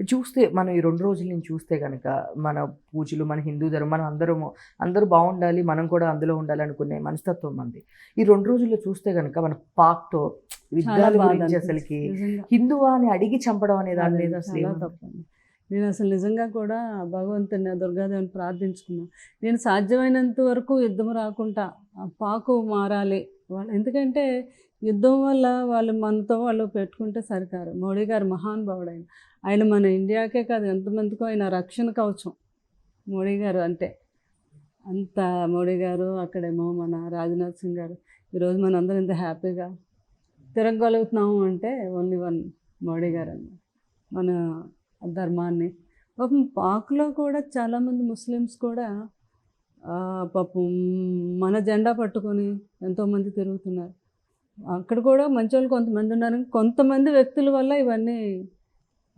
చూస్తే మనం ఈ 2 రోజుల నుంచి చూస్తే గనక మన పూజలు, మన హిందూ ధర్మం మనం అందరూ బావుండాలి. మనం కూడా అందులో ఉండాలనుకునే మనస్తత్వం మనది. ఈ 2 రోజుల్లో చూస్తే గనక మన పాక్‌తో చాలా యుద్ధాల బాధ గురించి అనిపించింది అసలకి నిజంగా. హిందువా అని అడిగి చంపడం అనే దాని అదే మీద చాలా అసలేమంటారు? తప్పండి. నేను అసలు నిజంగా కూడా భగవంతుడిని, ఆ దుర్గాదేవిని ప్రార్థించుకున్నాను. నేను సాధ్యమైనంత వరకు యుద్ధం రాకుండా ఆ పాకు మారాలి. వాళ్ళు ఎందుకంటే యుద్ధం వల్ల వాళ్ళు మనతో వాళ్ళు పెట్టుకుంటే సరికారు. మోడీ గారు మహానుభావుడు ఆయన. ఆయన మన ఇండియాకే కాదు ఎంతమందికో ఆయన రక్షణ కవచం. మోడీ గారు అంటే. అంత మోడీ గారు, అక్కడేమో మన రాజ్‌నాథ్ సింగ్ గారు. ఈరోజు మనందరం ఇంత హ్యాపీగా తిరగగలుగుతున్నాము అంటే ఓన్లీ వన్ మోడీ గారన్నమాట. మన ధర్మాన్ని. పాపం పాక్‌లో కూడా చాలామంది ముస్లిమ్స్ కూడా పాపం మన జెండా పట్టుకొని ఎంతోమంది తిరుగుతున్నారు. అక్కడ కూడా మంచోళ్ళు కొంతమంది ఉన్నారు. కొంతమంది వ్యక్తుల వల్ల ఇవన్నీ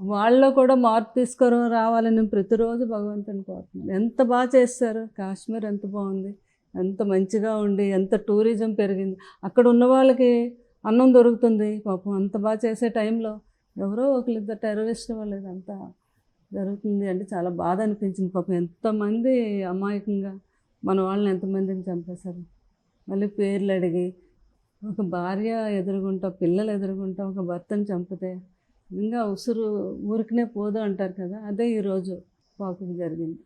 వాళ్ళలో కూడా మార్పు రావాలని నేను ప్రతిరోజు భగవంతుని కోరుతున్నాను. ఎంత బాగా చేస్తారు. కాశ్మీర్ ఎంత బాగుంది. ఎంత మంచిగా ఉండి ఎంత టూరిజం పెరిగింది. అక్కడ ఉన్న వాళ్ళకి అన్నం దొరుకుతుంది. పాపం అంత బాగా చేసే టైంలో ఎవరో ఒకళ్ళిద్దరు టెర్రరిస్ట్ వల్ల ఇదంతా జరుగుతుంది అంటే చాలా బాధ అనిపించింది. పాపం ఎంతమంది అమాయకంగా మన వాళ్ళని ఎంతమందిని చంపేశారు. మళ్ళీ పేర్లు అడిగి ఒక భార్య ఎదురుగుంటా, పిల్లలు ఎదురుగుంటా ఒక భర్తను చంపితే నిజంగా ఉసురు ఊరికనే పోదు అంటారు కదా, అదే ఈరోజు పాపకు జరిగింది.